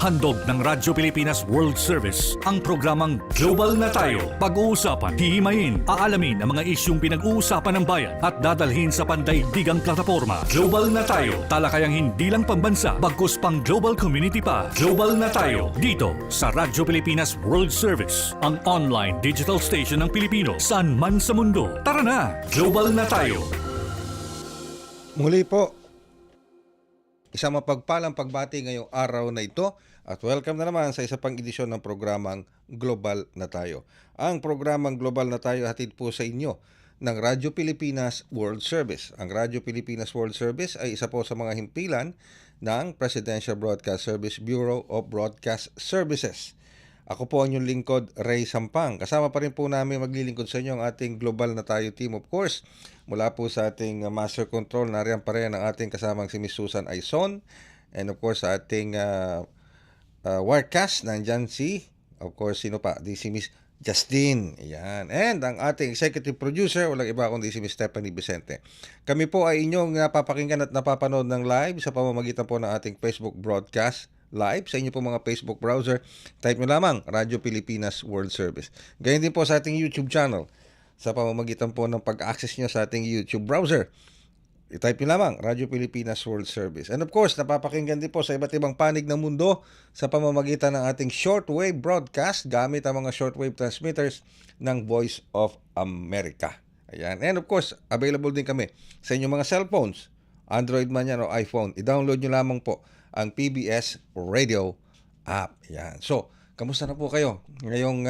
Handog ng Radyo Pilipinas World Service ang programang Global na Tayo. Pag-uusapan, hihimayin, aalamin ang mga isyung pinag-uusapan ng bayan at dadalhin sa pandaigdigang plataforma. Global na Tayo, talakayang hindi lang pambansa, bagkus pang global community pa. Global na Tayo, dito sa Radyo Pilipinas World Service, ang online digital station ng Pilipino saan man sa mundo. Tara na, Global na Tayo! Muli po, isang mapagpalang pagbati ngayong araw na ito at welcome na naman sa isa pang edisyon ng programang Global na Tayo. Ang programang Global na Tayo hatid po sa inyo ng Radyo Pilipinas World Service. Ang Radyo Pilipinas World Service ay isa po sa mga himpilan ng Presidential Broadcast Service Bureau of Broadcast Services. Ako po ang inyong lingkod, Ray Sampang. Kasama pa rin po namin maglilingkod sa inyo ang ating Global na Tayo team, of course. Mula po sa ating Master Control, nariyan pa rin ang ating kasamang si Miss Susan Aizon. And of course, sa ating Wirecast, nandyan si, of course, sino pa? Di si Miss Justine. Ayan. And ang ating executive producer, walang iba kundi si Miss Stephanie Vicente. Kami po ay inyong napapakinggan at napapanood ng live sa pamamagitan po ng ating Facebook broadcast live sa inyo po mga Facebook browser. Type nyo lamang Radyo Pilipinas World Service. Ganyan din po sa ating YouTube channel sa pamamagitan po ng pag-access nyo sa ating YouTube browser. I-type nyo lamang Radyo Pilipinas World Service. And of course, napapakinggan din po sa iba't ibang panig ng mundo sa pamamagitan ng ating shortwave broadcast gamit ang mga shortwave transmitters ng Voice of America. Ayan. And of course, available din kami sa inyong mga cellphones, Android man yan o iPhone. I-download nyo lamang po ang PBS Radio app. Yan. So, kamusta na po kayo ngayong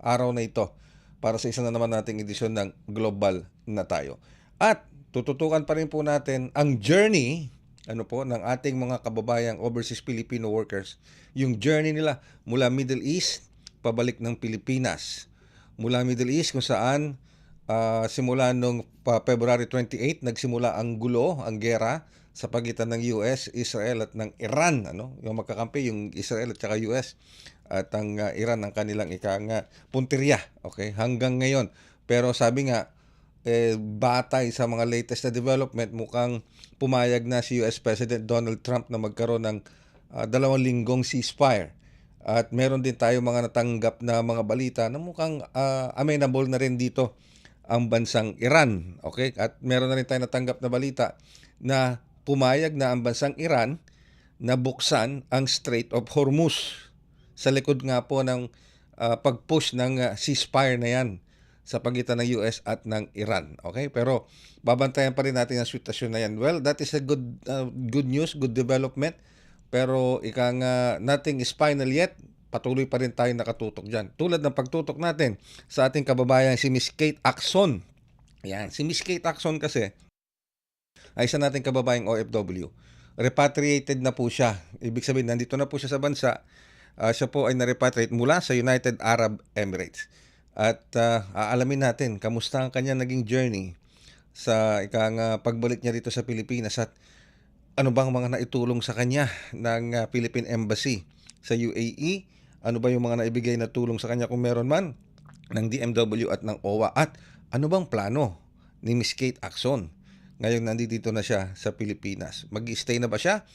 araw na ito para sa isa na naman nating edisyon ng Global na Tayo. At tututukan pa rin po natin ang journey ng ating mga kababayang overseas Filipino workers. Yung journey nila mula Middle East pabalik ng Pilipinas. Mula Middle East kung saan simula nung February 28 nagsimula ang gulo, ang gera sa pagitan ng US, Israel at ng Iran, yung magkakampi, yung Israel at saka US at ang Iran ang kanilang punteriya, okay, hanggang ngayon. Pero sabi nga, batay sa mga latest na development, mukhang pumayag na si US President Donald Trump na magkaroon ng 2 linggong ceasefire. At meron din tayo mga natanggap na mga balita na mukhang amenable na rin dito ang bansang Iran, okay? At meron na rin tayo natanggap na balita na pumayag na ang bansang Iran na buksan ang Strait of Hormuz sa likod nga po ng pag-push ng ceasefire na yan sa pagitan ng US at ng Iran. Okay? Pero babantayan pa rin natin ang sitwasyon na yan. Well, that is a good news, good development. Pero nothing is final yet. Patuloy pa rin tayo nakatutok dyan. Tulad ng pagtutok natin sa ating kababayan si Miss Kate Acson. Yan. Si Miss Kate Acson kasi ay isa nating kababayang OFW. Repatriated na po siya. Ibig sabihin, nandito na po siya sa bansa. Siya po ay na-repatriate mula sa United Arab Emirates. At aalamin natin kamusta ang kanya naging journey sa pagbalik niya dito sa Pilipinas at ano bang mga naitulong sa kanya ng Philippine Embassy sa UAE, ano ba yung mga naibigay na tulong sa kanya kung meron man ng DMW at ng OWA, at ano bang plano ni Miss Kate Acson ngayong nandito na siya sa Pilipinas. Mag-i-stay na ba siya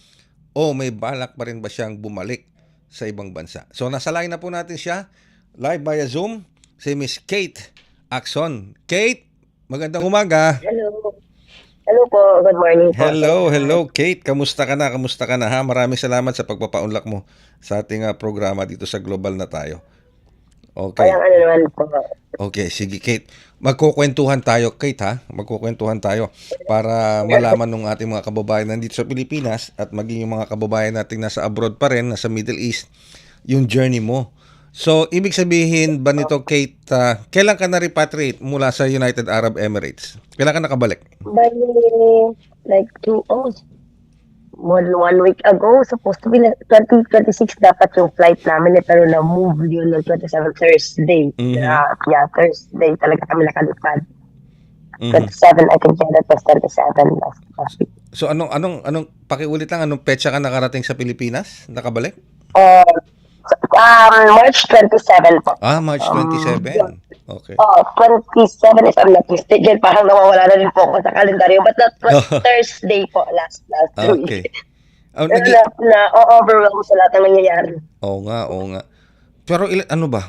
o may balak pa rin ba siyang bumalik sa ibang bansa? So nasa line na po natin siya live via Zoom, si Miss Kate Acson. Kate, magandang umaga. Hello. Hello po. Good morning po. Hello Kate. Kamusta ka na? Ha? Maraming salamat sa pagpapaunlak mo sa ating programa dito sa Global na Tayo. Okay. Parang naman po. Okay, sige Kate. Magkukwentuhan tayo, Kate, ha? Magkukwentuhan tayo para malaman ng ating mga kababayan nandito sa Pilipinas at maging yung mga kababayan nating nasa abroad pa rin, nasa Middle East, yung journey mo. So, ibig sabihin ba nito, Kate, kailan ka na-repatriate mula sa United Arab Emirates? Kailan ka nakabalik? Bali, like 1 week ago, supposed to be 2026 dapat yung flight namin, pero na-move yun ng 27 Thursday. Thursday talaga kami nakalipad. 27, I think that was 27 last week. So, anong pakiulit lang, anong petsa ka nakarating sa Pilipinas? Nakabalik? March 27 po. March 27. Okay. 27 if I'm not mistaken. Parang nawawala na rin po ako sa kalendaryo. But that was Thursday po last week. Okay. Oh, Na-overwhelm sa lahat ng nangyayari. Oo nga, oo nga. Pero ano ba?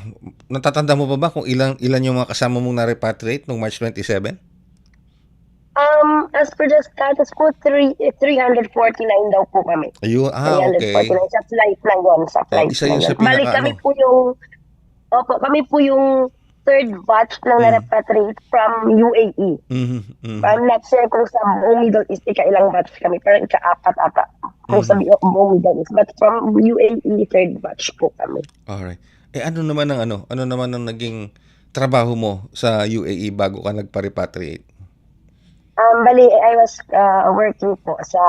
Natatanda mo ba kung ilan yung mga kasama mong na-repatriate noong March 27? As per the status po, 349 daw po kami. Ayun, okay. 349 sa flight na yun, sa flight Isa na yun yun. sa Balik pinaka kami po yung, kami po yung third batch ng na-repatriate from UAE. Mhm, mhm. I'm not sure kung sa buong Middle East, ika-ilang batch kami, pero ika-apat ata. Kung sa buong Middle East. But from UAE, third batch po kami. Alright. Ano naman ang naging trabaho mo sa UAE bago ka nagpa-repatriate? Bali, I was working po sa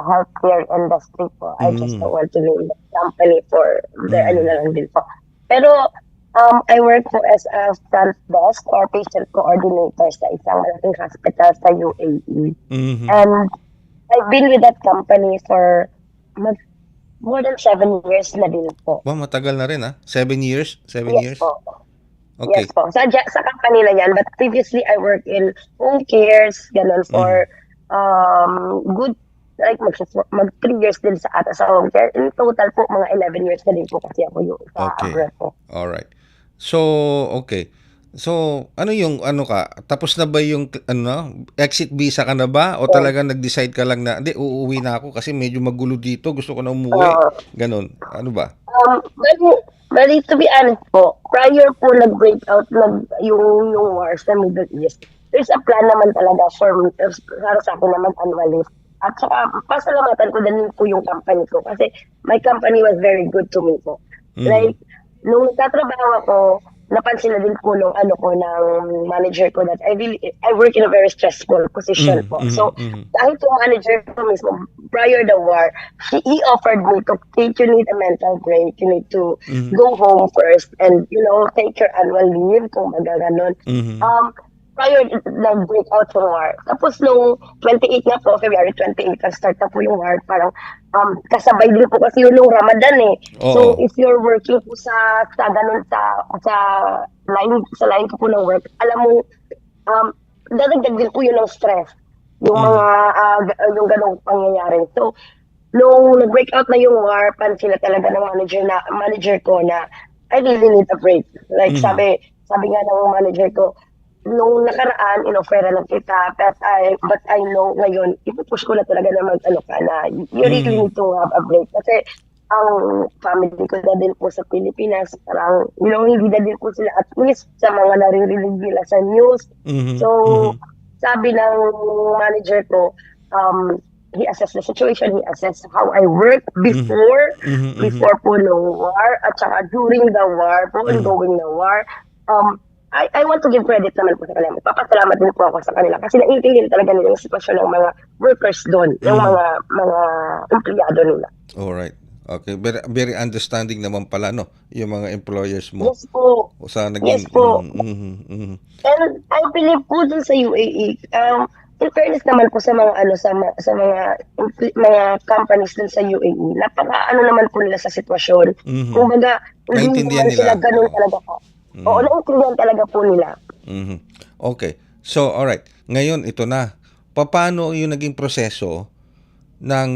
healthcare industry po. I just don't want to name the company for the ano na lang din po. Pero I work po as a front desk or patient coordinator sa isang malaking hospital sa UAE. Mhm. And I've been with that company for more than 7 years na din po. Ba, matagal na rin 7 years? 7 years? Yes po. Okay. Yes po. Sa company na yan. But previously, I worked in home cares, ganun, for good, like mag 3 years din sa home care. In total po, mga 11 years na din po kasi ako yung sa Okay. abroad po. Alright. So, okay. So, tapos na ba yung exit visa ka na ba? O talagang nag-decide ka lang na, hindi, uuwi na ako kasi medyo magulo dito, gusto ko na umuwi. Ganon. Ano ba? Bali, to be honest po, prior po nag-break out yung war sa Middle East, there's a plan naman talaga for me, para sa akin na mag-annual leave. At saka, pasalamatan ko din po yung company ko kasi my company was very good to me po. Like, nung nagtatrabaho ako, napansin na din po nung ng manager ko that I work in a very stressful position po. So, kahit yung manager ko mismo, prior the war, he offered me to, Kate, you need a mental break. You need to go home first and, take your annual leave, kung magaganon. Prior nag-break out yung war. Tapos nung 28 na po, February 28, start na po yung war, parang kasabay din po kasi yun nung Ramadan eh. So if you're working po sa ganun sa line ko po ng work, alam mo, dadagdag din po yun ng stress. Yung mga yung ganung pangyayari. So nung nag-break out na yung war, pansin na talaga ng manager ko na I really need a break. Like sabi nga ng manager ko, nung nakaraan, inofera lang kita, but I know ngayon, ipupush ko na talaga na you really need to have a break. Kasi ang family ko na din po sa Pilipinas, parang, hindi na din po sila at least sa mga naririnig nila sa news. So, sabi ng manager ko, he assessed the situation, he assessed how I worked before po no war, at saka during the war, po, ongoing na war. I want to give credit naman po sa kanila. Papasalamat din po ako sa kanila kasi naiintindihan talaga nila yung sitwasyon ng mga workers doon, yung mga empleyado nila. Alright. Okay, very, very understanding naman pala yung mga employers mo. Yes po. Sa naging Yes po. And I believe po dun sa UAE, in fairness naman po sa mga sa mga companies dun sa UAE, napaka naman po nila sa sitwasyon. Kumbaga, hindi Naintindihan naman sila nila. ganun talaga po. Oo, naintindihan talaga po nila. Okay. So, alright. Ngayon, ito na. Paano yung naging proseso ng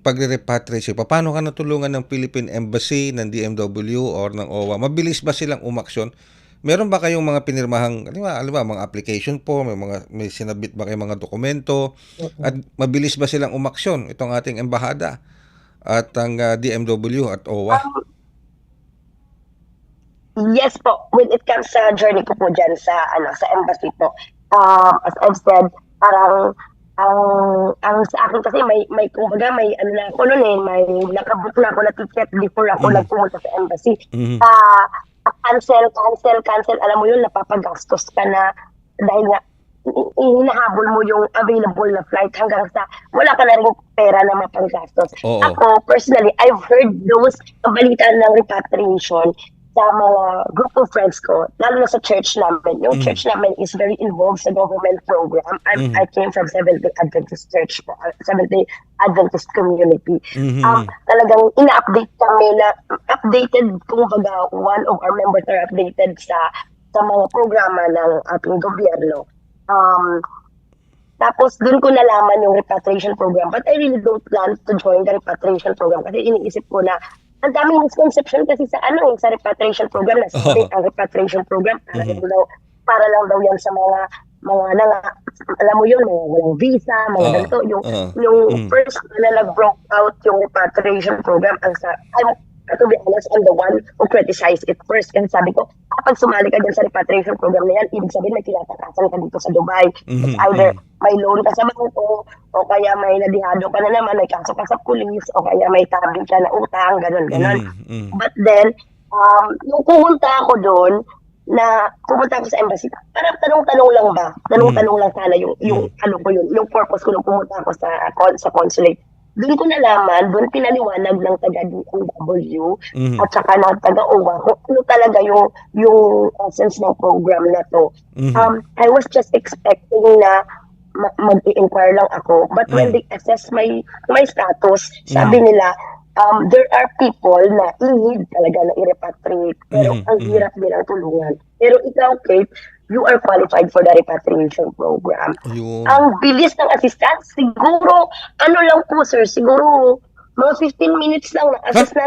pagre-repatriate? Paano ka natulungan ng Philippine Embassy, ng DMW, or ng OWA? Mabilis ba silang umaksyon? Meron ba kayong mga pinirmahang, mga application po, may sinabit ba kayong mga dokumento? At mabilis ba silang umaksyon? Itong ating embahada at ang DMW at OWA? Yes po, when it comes sa journey ko po dyan sa embassy po, as I've said, parang ang sa akin kasi may kumbaga may na ako noon may nakabook na ako na ticket before ako nagpumunta sa embassy. Cancel, alam mo yun, napapagastos ka na dahil nga hinahabol mo yung available na flight hanggang sa wala ka na rin pera na mapanggastos. Ako, personally, I've heard those balita ng repatriation sa mga group of friends ko, lalo na sa church namin. Yung church namin is very involved sa government program. I came from Seventh-day Adventist Church, Seventh-day Adventist community. Talagang ina-update kami na updated, kumbaga, one of our members are updated sa mga programa ng ating gobyerno. Tapos doon ko nalaman yung repatriation program. But I really don't plan to join the repatriation program kasi iniisip ko na ang daming misconception kasi sa sa repatriation program na ang repatriation program para lang daw yan sa mga alam mo yun, mga walang visa, mga ganito. Yung first na nag-broke out yung repatriation program, to be honest, I'm the one who criticized it first. Kasi sabi ko, kapag sumali ka dyan sa repatriation program na yan, ibig sabihin may kinatakasan ka dito sa Dubai. It's either may loan ka sa bangko, o kaya may nadihado ka na naman, may kaso ka sa police, o kaya may tabi ka na utang, ganon. But then, nung pumunta ako doon, pumunta ako sa embassy, parang tanong-tanong lang ba? Tanong-tanong lang sana yung yung purpose ko nung pumunta ako sa consulate. Doon ko nalaman, doon pinaliwanag ng taga-DMW at saka ng taga-OWA kung ano talaga yung essence ng program na to. I was just expecting na mag-i-inquire lang ako. But when they assess my status, sabi nila, there are people na need talaga na i-repatriate. Pero ang hirap din ang tulungan. Pero ikaw, Kate, you are qualified for the repatriation program. Ang bilis ng assistance, siguro, lang po sir, siguro mga 15 minutes lang, na-assess na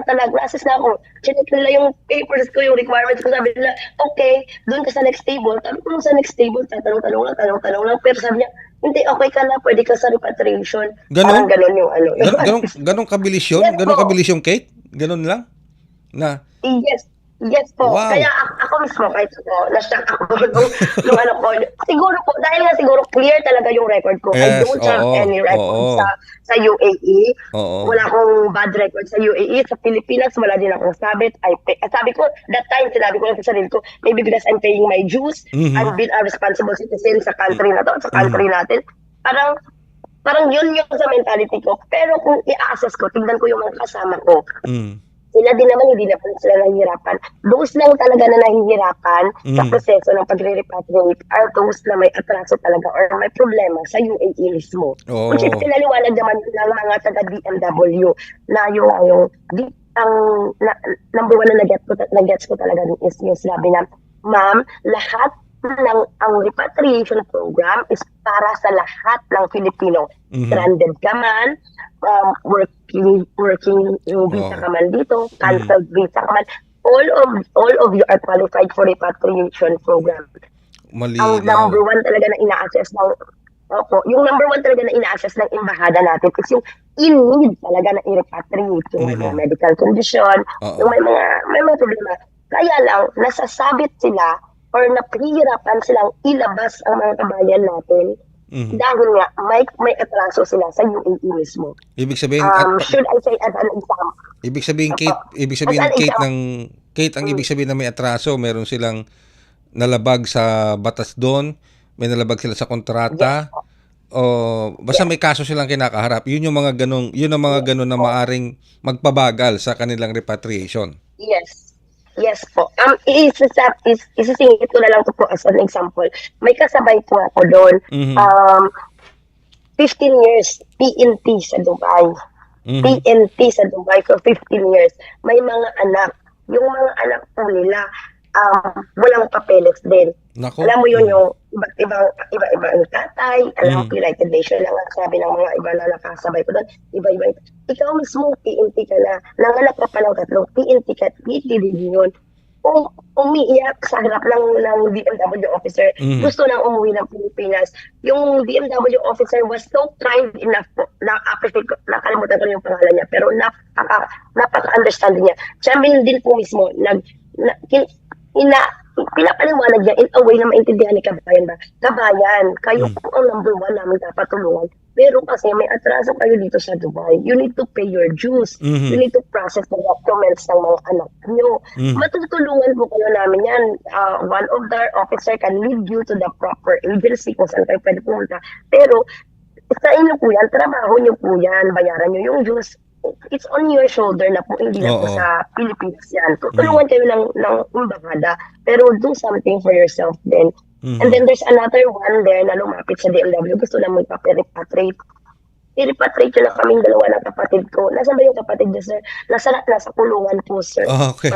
ako. Chinek nila yung papers ko, yung requirements ko, sabi nila, okay, doon ka sa next table. Sabi ko sa next table, tanong-tanong lang. Pero sabi niya, hindi, okay ka na, pwede ka sa repatriation. Parang ganon yung Ganon kabilis yun? Ganon kabilis yung Kate? Ganon lang? Yes po. Wow. Kaya ako mismo, kahit na-shock ako nung ko. Siguro po, dahil nga siguro clear talaga yung record ko. Yes, I don't have any record sa UAE. Wala akong bad record sa UAE. Sa Pilipinas, wala din akong sabit. Sabi ko, that time, sinabi ko lang sa sarili ko, maybe because I'm paying my dues, I've been a responsible citizen sa country na to, sa country natin. Parang yun yung sa mentality ko. Pero kung i-assess ko, tignan ko yung mga kasama ko. Sila din naman, hindi naman sila nahihirapan. Those lang talaga na nahihirapan sa proseso ng pagre-repatriate are those na may atraso talaga or may problema sa UAE mismo. Which is pinaliwanag naman ng mga taga-DMW na number one na nag-gets ko talaga is yung sinabi na, ma'am, lahat ang repatriation program is para sa lahat ng Filipino. Stranded ka man, working visa ka man dito, canceled visa ka man, all of you are qualified for repatriation program. Ang number one talaga na ina-assess yung number one talaga na ina-assess ng embahada natin is yung in-need talaga na i-repatriate, yung may mga medical condition, yung may mga problema. Kaya lang, nasasabit sila or napahihirapan silang ilabas ang mga kabayan natin dahil nga may atraso sila sa UAE mismo. Ibig sabihin, should I say as an example? Ibig sabihin Kate, ang ibig sabihin na may atraso, meron silang nalabag sa batas doon, may nalabag sila sa kontrata, o basta may kaso silang kinakaharap. Yun ang mga ganong na maaring magpabagal sa kanilang repatriation. Yes po. Isisingit ko na lang to po as an example. May kasabay po ako doon. 15 years, PNP sa Dubai. PNP sa Dubai for 15 years. May mga anak. Yung mga anak po nila, walang papeles din. Naku. Alam mo yun, yung iba-ibang tatay, alam mo, United Nation lang ang sabi ng mga iba na nakasabay ko doon, iba-iba. Ikaw mismo, PNP ka na, nanganak ka pa ng tatlong PNP ka, PNP din yun. Umiiyak sa harap ng DMW officer, gusto nang umuwi ng Pilipinas. Yung DMW officer was so kind enough po, na-appreciate ko, nakalimutan ko yung pangalan niya, pero napaka-understanding niya. Siya din po mismo, pinapaliwanag niya in a way na maintindihan ni kabayan ba? Kabayan, kayo po ang number one namin dapat tulungan. Pero kasi may atraso kayo dito sa Dubai. You need to pay your dues. You need to process the documents ng mga anak nyo. Matutulungan po kayo namin yan. One of the officer can lead you to the proper agency kung saan kayo pwede pumunta. Pero sa inyo po yan, trabaho nyo po yan, bayaran nyo yung dues. It's on your shoulder na po, hindi na po sa Pilipinas yan. Tutulungan kayo ng embahada, pero do something for yourself then. And then there's another one there na lumapit sa DMW, gusto na magpa-repatriate. I-repatriate yun na kaming dalawa ng kapatid ko. Nasaan ba yung kapatid niya, sir? Nasa kulungan po, sir. Okay.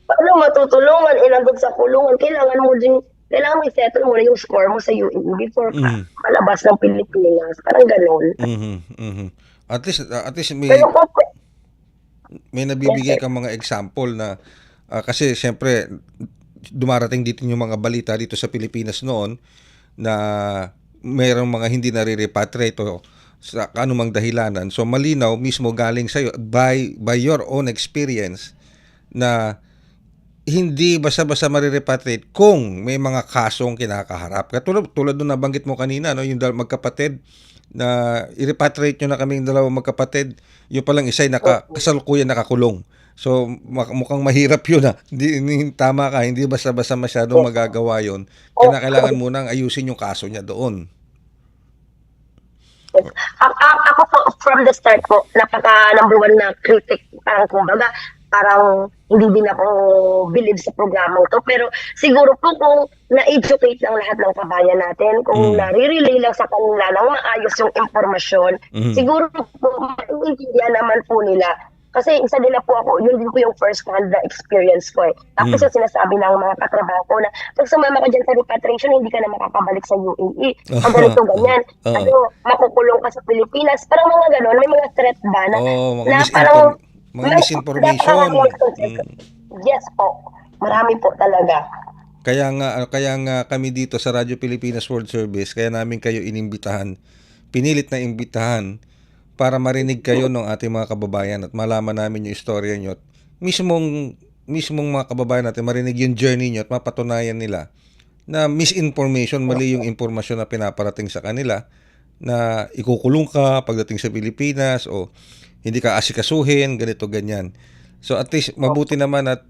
Paano matutulungan? Nandun sa kulungan. Kailangan mo din kailangan mo i-settle muna yung score mo sa UAE before ka Mhm. malabas ng Pilipinas. Parang ganun. Mhm, mhm. At least Pero kung, may yes, nabibigay sir. kang mga example na kasi siyempre dumarating dito yung mga balita dito sa Pilipinas noon na mayroong mga hindi nare-repatriate o sa anumang dahilanan. So malinaw mismo galing sa by your own experience na hindi basta-basta marirepatriate kung may mga kasong kinakaharap. Tulad nung nabanggit mo kanina, no, yung magkapatid na i-repatriate nyo na kaming dalawang magkapatid, yung palang isa'y kasalukuyan nakakulong. So mukhang mahirap yun ha. Tama ka, hindi basta-basta masyadong magagawa yun. Kailangan munang ayusin yung kaso niya doon. Ako po, from the start po, napaka number one na critic, parang kumbaga, parang hindi din ako believe sa programang to. Pero siguro po kung na-educate lang lahat ng kabayan natin, kung nare-relay lang sa kanila ng maayos yung impormasyon, siguro po, maintindihan naman po nila. Kasi isa din na po ako, yun din po yung first hand na experience ko eh. Tapos yung sinasabi ng mga katrabaho ko na pag sumama ka dyan sa repatriation, hindi ka na makakabalik sa UAE. Pag ganito ganyan, makukulong ka sa Pilipinas. Parang mga ganon, may mga threat ba na, Mga parang mga misinformation. Yes po, marami po talaga. Kaya nga kami dito sa Radyo Pilipinas World Service, kaya namin kayo inimbitahan, pinilit na imbitahan para marinig kayo ng ating mga kababayan at malaman namin yung istorya nyo. At mismong mga kababayan natin, marinig yung journey nyo at mapatunayan nila na misinformation, mali yung impormasyon na pinaparating sa kanila na ikukulong ka pagdating sa Pilipinas o hindi ka asikasuhin, ganito, ganyan. So at least mabuti naman at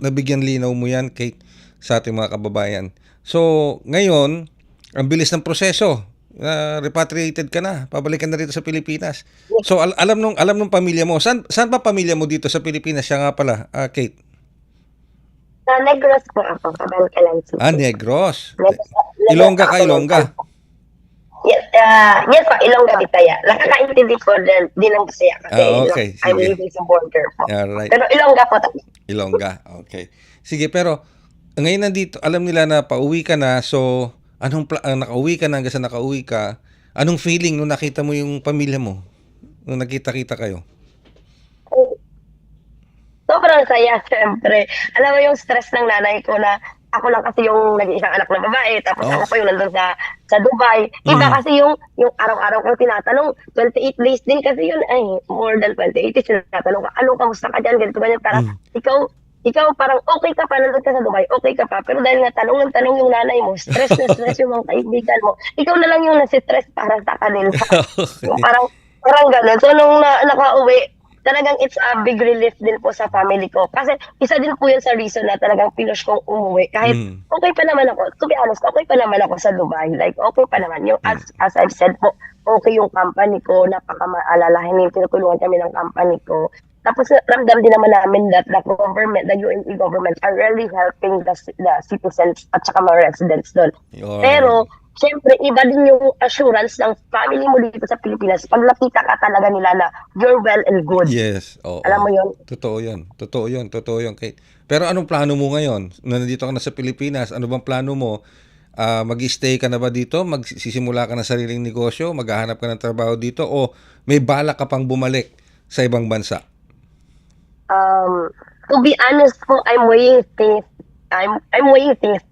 nabigyan linaw mo yan, Kate, sa ating mga kababayan. So ngayon, ang bilis ng proseso. Repatriated ka na, pabalik ka na rito sa Pilipinas. So alam nung pamilya mo. Saan ba pamilya mo dito sa Pilipinas? Siya nga pala, Kate. Sa Negros po ako, Kabankalan City. Negros. Ilongga ka, Ilongga. Yes po, Ilongga Bitaya. Nakakaintindi ko din ng Bisaya kasi okay. I'm living sa border po. Alright. Pero Ilongga po. Ilongga, okay. Sige, pero ngayon nandito, alam nila na pauwi ka na, so nakauwi ka na, hanggang sa nakauwi ka, anong feeling nung nakita mo yung pamilya mo? Nung nakita-kita kayo? Sobrang saya, syempre. Alam mo yung stress ng nanay ko na ako lang kasi yung nag-iisang anak na babae, tapos ako pa yung nandun sa Dubai. Iba kasi yung araw-araw kong tinatanong, 28 days din kasi yun, more than 28 days, tinatanong ka, kamusta ka dyan, ganito, ganyan, para ikaw parang okay ka pa, nandun ka sa Dubai, okay ka pa, pero dahil nga tanong yung nanay mo, stress yung mga kaibigan mo, ikaw na lang yung nasi-stress para sa kanila. Yung parang gano'n. So nung nakauwi, talagang it's a big relief din po sa family ko. Kasi isa din po yun sa reason na talagang pinush kong umuwi. Kahit okay pa naman ako, to be honest, okay pa naman ako sa Dubai. Like, okay pa naman. Yung as I've said po, okay yung company ko, napaka-maalalahin yung tinutulungan kami ng company ko. Tapos ramdam din naman namin that the government, the UAE government are really helping the citizens at saka mga residents doon. Pero, syempre, iba din yung assurance ng family mo dito sa Pilipinas pag nakita ka talaga nila na you're well and good. Yes. Alam mo yun? Totoo yun, Kate. Pero anong plano mo ngayon? Nandito ka na sa Pilipinas, ano bang plano mo? Mag-stay ka na ba dito? Magsisimula ka ng sariling negosyo? Maghahanap ka ng trabaho dito? O may balak ka pang bumalik sa ibang bansa? To be honest po, I'm weighing things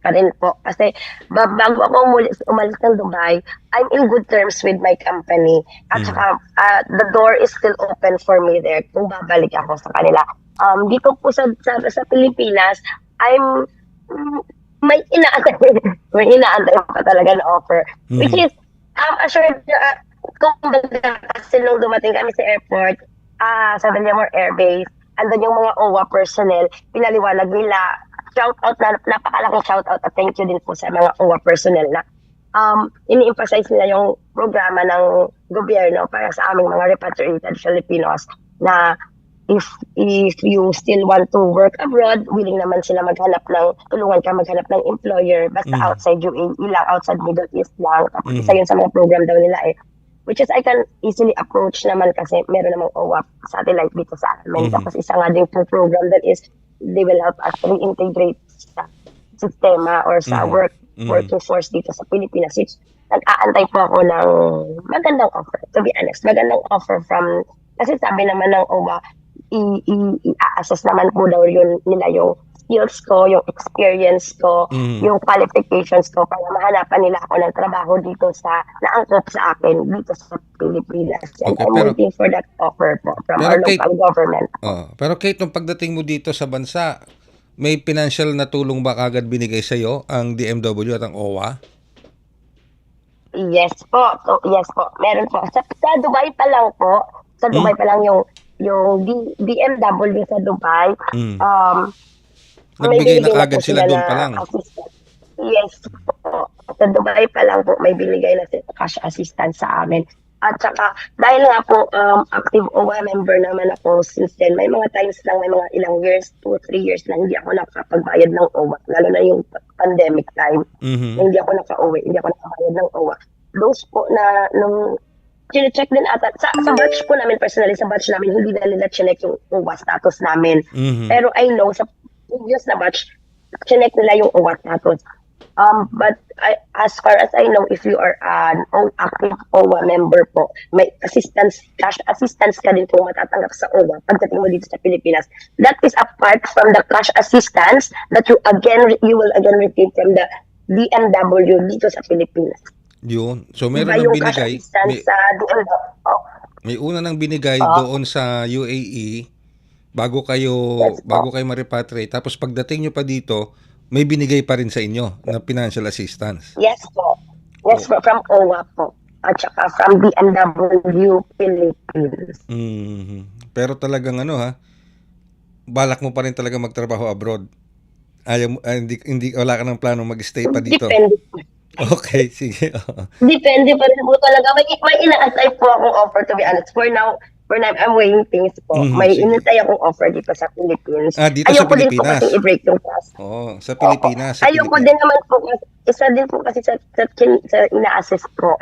pa rin po. Kasi bago ako umalis ng Dubai, I'm in good terms with my company. At saka, the door is still open for me there kung babalik ako sa kanila. Dito po sa Pilipinas, may inaantay pa talaga na offer. Which is, I'm assured kung kasi nung dumating kami sa airport, sa Villamor Air Base, andun yung mga OWA personnel, pinaliwanag nila, shout-out na, napakalaking shout-out at thank you din po sa mga OWA personnel na ini-emphasize nila yung programa ng gobyerno para sa aming mga repatriated Filipinos na if you still want to work abroad, willing naman sila tulungan ka maghanap ng employer basta outside UAE lang, outside Middle East lang. Tapos isa yun sa mga program daw nila which is I can easily approach naman kasi meron namang OWA satellite dito sa amin. Tapos isa nga din po program that is they will help us reintegrate sa sistema or sa working force dito sa Pilipinas, which nag-aantay po ako ng magandang offer. To be honest, magandang offer from, kasi sabi naman ng OWA, i-assess naman po daw nila yung skills ko, yung experience ko, yung qualifications ko para mahanapan nila ako ng trabaho dito sa naangkop sa akin dito sa Pilipinas. And Okay, I'm waiting for that offer po from our local government. Pero Kate, nung pagdating mo dito sa bansa, may financial na tulong ba kagad binigay sa iyo ang DMW at ang OWA? Yes po. So, yes po. Meron po. Sa Dubai pa lang po. Sa Dubai pa lang yung BMW sa Dubai. Nagbigay na kagad sila doon pa lang. Assistance. Yes po. Sa Dubai pa lang po may binigay na cash assistance sa amin. At saka, dahil nga po active OWA member naman ako since then, may mga times lang, may mga ilang years, 2-3 years na hindi ako nakapagbayad ng OWA. Lalo na yung pandemic time. Hindi ako nakauwi, hindi ako nakabayad ng OWA. Those po na, nung check din ata, sa batch po namin, personally, sa batch namin, hindi na nila chinek yung OWA status namin. Pero I know, sa previous na batch, chinek nila yung OWA status. But as far as I know, if you are an active OWA member po, may assistance, cash assistance ka din po matatanggap sa OWA pagdating mo dito sa Pilipinas. That is apart from the cash assistance that you will again receive from the DMW dito sa Pilipinas. Yun. So meron Diba nang yung cash binigay. assistance sa DMW? May una nang binigay doon sa UAE bago kayo ma-repatriate. Tapos pagdating nyo pa dito, may binigay pa rin sa inyo na financial assistance. Yes po. Yes po, from OWA po. At saka from DMW Philippines. Pero talagang balak mo pa rin talaga magtrabaho abroad. Hindi wala ka ng plano mag-stay pa dito. Depende po. Okay, sige. Depende pa rin po talaga. May ina-apply po akong offer, to be honest. For now, I'm weighing things po. May inintay akong offer dito sa Philippines. Dito sa Pilipinas? Ayoko din po kasi i-break yung trust. Sa Pilipinas. Ayoko din naman po kasi, isa din po kasi sa ina-assess ko,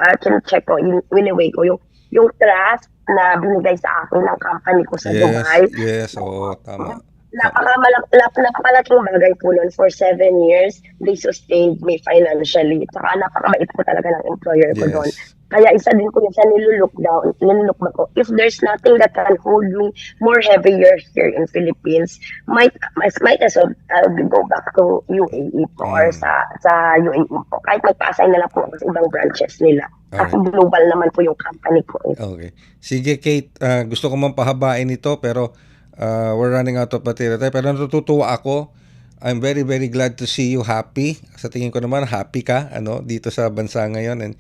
check ko, wini-weigh ko, yung trust na binigay sa akin ng company ko sa Dubai. Yes, tama. Napakalaking bagay po nun. For 7 years, they sustained me financially. Saka napakabait po talaga ng employer ko doon. Kaya isa din ko yun sa nilulok ba ko. If there's nothing that can hold me more heavier here in Philippines, might as well I'll go back to UAE po or sa UAE po. Kahit magpa-assign na lang po ako sa ibang branches nila. Kasi global naman po yung company ko. Okay. Sige Kate, gusto ko man pahabain ito pero we're running out of material. Pero natutuwa ako. I'm very, very glad to see you happy. Sa tingin ko naman, happy ka dito sa bansa ngayon. And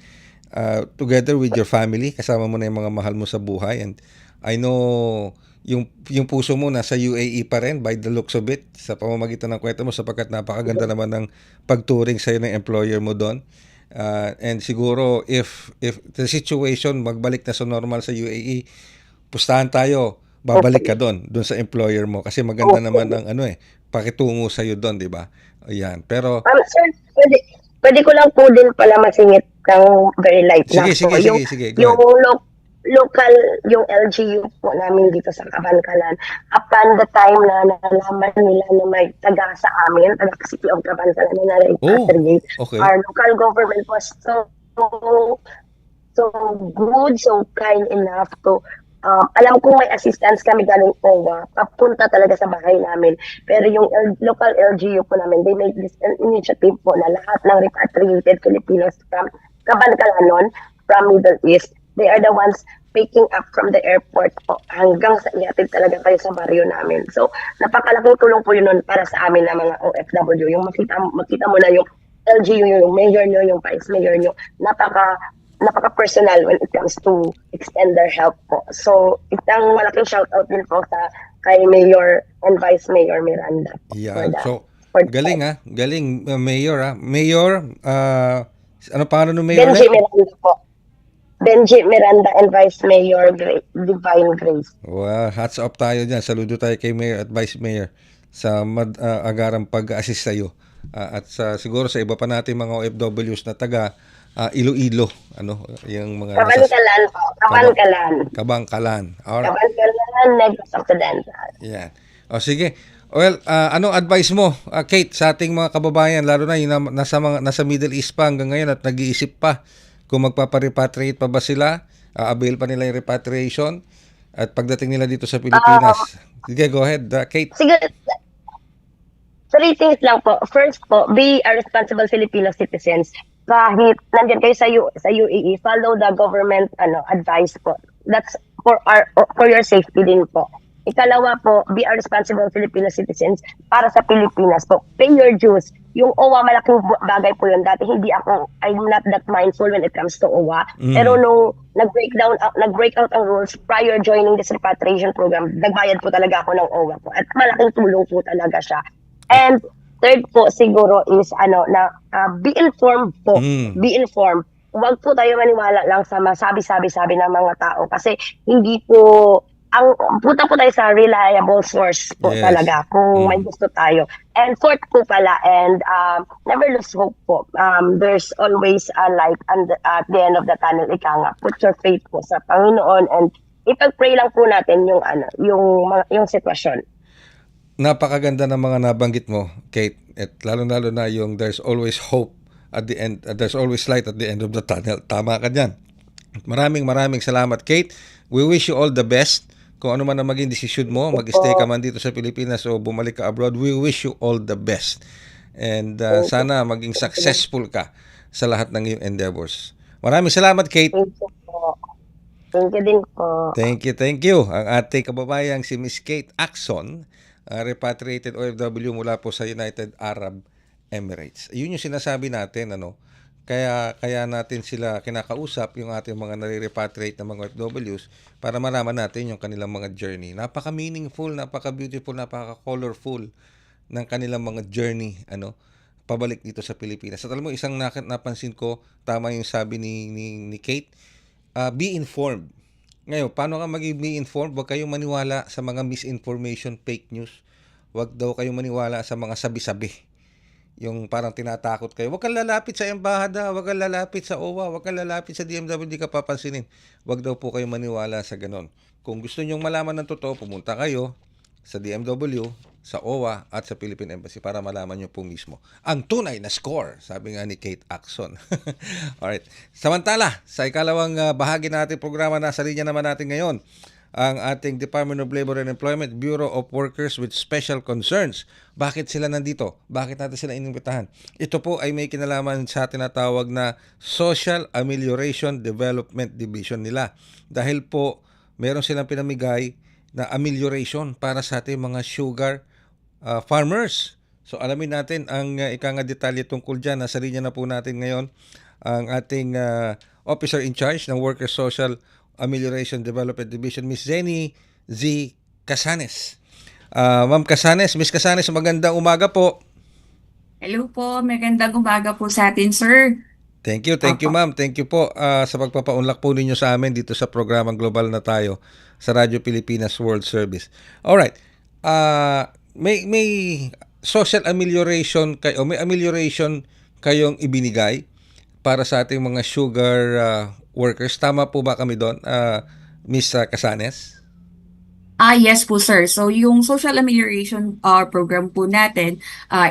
together with your family, kasama mo na yung mga mahal mo sa buhay. And I know yung puso mo nasa UAE pa rin by the looks of it sa pamamagitan ng kwento mo sapagkat napakaganda naman ng pagturing sa'yo ng employer mo doon. And siguro if the situation magbalik na sa normal sa UAE, pustahan tayo, babalik ka doon sa employer mo kasi maganda naman ang pakitungo sa'yo doon, di ba? Ayan. Pero sir, pwede ko lang po din pala masingit ng very light na. Sige. Yung local, yung LGU po namin dito sa Kabankalan, upon the time na nalaman nila na may taga sa amin, taga City of Kabankalan na na-repatriate, our local government was so good, so kind enough to alam kong may assistance kami galing OWA, papunta talaga sa bahay namin. Pero yung local LGU po namin, they made this initiative po na lahat ng repatriated Filipinos from Kabankalan, from Middle East, they are the ones picking up from the airport po hanggang sa ihatid talaga kayo sa baryo namin. So, napakalaking tulong po yun para sa amin na mga OFW. Yung makita mo na yung LGU, yung mayor nyo, yung vice mayor nyo, napaka-personal when it comes to extend their help po. So, isang malaking shoutout din po kay Mayor and Vice Mayor Miranda. Yeah. So, galing galing Mayor Mayor, ano pangalan ng Mayor? Benji Miranda po. Benji Miranda and Vice Mayor Divine Grace. Wow, hats off tayo dyan. Saludo tayo kay Mayor at Vice Mayor sa agarang pag-assist sa'yo. At siguro sa iba pa natin mga OFWs na taga Iloilo, yung mga Kabangkalan po. Kabangkalan. Alright. Kabangkalan, Negros Occidental. Yan. O sige. Well, anong advice mo, Kate, sa ating mga kababayan, lalo na yung nasa Middle East pa hanggang ngayon at nag-iisip pa kung magpapa-repatriate pa ba sila, avail pa nila yung repatriation, at pagdating nila dito sa Pilipinas. Sige, go ahead, Kate. Siguro, 3 things lang po. First po, be a responsible Filipino citizens. Kahit nandiyan kayo sa UAE, follow the government advice po. That's for your safety din po. Ikalawa po, be a responsible Filipino citizens para sa Pilipinas po. Pay your dues. Yung OWA, malaking bagay po yun. Dati I'm not that mindful when it comes to OWA. Pero nung nag-break out ang rules prior joining this repatriation program, nagbayad po talaga ako ng OWA po. At malaking tulong po talaga siya. And third po siguro is be informed po. Be informed. Huwag po tayo maniwala lang sa masabi-sabi ng mga tao kasi hindi po punta po tayo sa reliable source po talaga kung may gusto tayo. And fourth po pala, and never lose hope po. There's always a light at the end of the tunnel. Ika nga, put your faith po sa Panginoon and ipag-pray lang po natin yung sitwasyon. Napakaganda ng mga nabanggit mo, Kate. At lalo-lalo na yung there's always hope at the end, there's always light at the end of the tunnel. Tama ka dyan. Maraming salamat, Kate. We wish you all the best. Kung ano man ang maging desisyon mo, mag-stay ka man dito sa Pilipinas o bumalik ka abroad, we wish you all the best. And sana maging successful ka sa lahat ng iyong endeavors. Maraming salamat, Kate. Thank you po. Thank you din po. Thank you. Ang ating kababayang si Miss Kate Axon, repatriated OFW mula po sa United Arab Emirates. Yun yung sinasabi natin, Kaya natin sila kinakausap, yung ating mga nare-repatriate na mga OFWs, para malaman natin yung kanilang mga journey. Napaka-meaningful, napaka-beautiful, napaka-colorful ng kanilang mga journey, pabalik dito sa Pilipinas. At alam mo, isang napansin ko, tama yung sabi ni Kate, be informed. Ngayon, paano ka be informed? Huwag kayong maniwala sa mga misinformation, fake news. Huwag daw kayong maniwala sa mga sabi-sabi. Yung parang tinatakot kayo. Huwag kang lalapit sa embahada, huwag kang lalapit sa OWA, huwag kang lalapit sa DMW, hindi ka papansinin. Huwag daw po kayo maniwala sa ganon. Kung gusto nyong malaman ng totoo, pumunta kayo sa DMW, sa OWA, at sa Philippine Embassy para malaman nyo po mismo ang tunay na score, sabi nga ni Kate Axon. Alright. Samantala, sa ikalawang bahagi na ating programa, nasa linya naman natin ngayon ang ating Department of Labor and Employment, Bureau of Workers with Special Concerns. Bakit sila nandito? Bakit natin sila inimbitahan? Ito po ay may kinalaman sa tinatawag na Social Amelioration Development Division nila. Dahil po, meron silang pinamigay na amelioration para sa ating mga sugar farmers. So alamin natin ang detalye tungkol dyan. Nasa linya na po natin ngayon ang ating officer in charge ng Workers Social Amelioration Development Division, Miss Zenny Z. Casanes. Ma'am Casanes, Miss Casanes, magandang umaga po. Hello po, magandang umaga po sa atin, sir. Thank you ma'am. Thank you po sa pagpapaunlak po ninyo sa amin dito sa programang Global na Tayo sa Radyo Pilipinas World Service. Alright, may social amelioration kayo, may amelioration kayong ibinigay para sa ating mga sugar workers. Tama po ba kami doon, Miss Casanes? Yes po, sir. So yung social amelioration program po natin,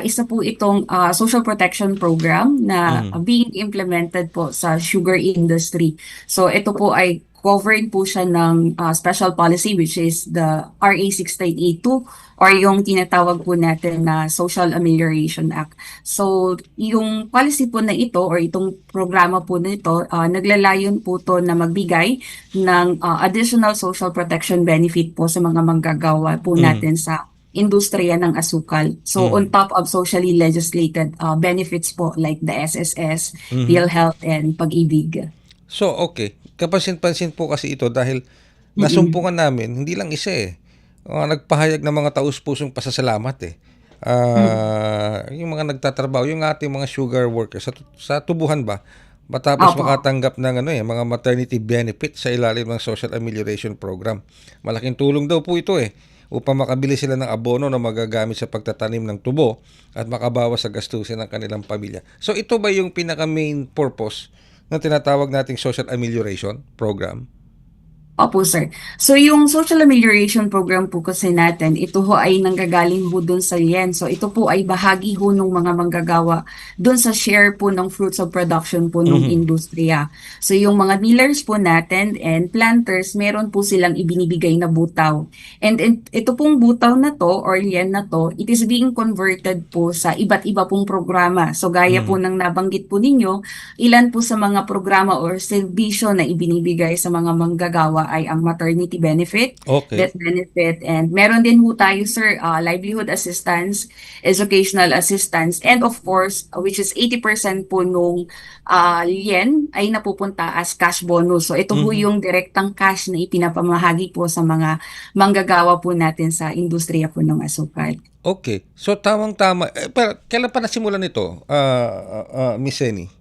isa po itong social protection program na being implemented po sa sugar industry. So ito po ay covered po siya ng special policy, which is the RA 6982 or yung tinatawag po natin na Social Amelioration Act. So yung policy po na ito or itong programa po na ito, naglalayon po to na magbigay ng additional social protection benefit po sa mga manggagawa po natin sa industriya ng asukal. So on top of socially legislated benefits po like the SSS, PhilHealth, and Pag-ibig. So, okay. Kapansin-pansin po kasi ito dahil nasumpungan namin, hindi lang isa nagpahayag ng mga taus-pusong pasasalamat yung mga nagtatrabaho, yung ating mga sugar workers sa tubuhan ba, matapos makatanggap ng mga maternity benefits sa ilalim ng Social Amelioration Program. Malaking tulong daw po ito upang makabili sila ng abono na magagamit sa pagtatanim ng tubo at makabawas sa gastusin ng kanilang pamilya. So ito ba yung pinaka-main purpose na tinatawag nating Social Amelioration Program? Opo, sir. So, yung social amelioration program po kasi natin, ito ho ay nanggagaling po dun sa yen. So, ito po ay bahagi ho ng mga manggagawa dun sa share po ng fruits of production po ng Mhm. industriya. So, yung mga millers po natin and planters, meron po silang ibinibigay na butaw. And ito pong butaw na to or yen na to, it is being converted po sa iba't iba pong programa. So, gaya po Mhm. ng nabanggit po ninyo, ilan po sa mga programa or serbisyo na ibinibigay sa mga manggagawa ay ang maternity benefit, Okay. death benefit, and meron din po tayo, sir, livelihood assistance, educational assistance, and of course, which is 80% po nung yen ay napupunta as cash bonus. So ito po Mhm. yung direktang cash na ipinapamahagi po sa mga manggagawa po natin sa industriya po ng asukal. Okay. So tamang-tama. Pero kailan pa nasimulan ito, Miss Eni?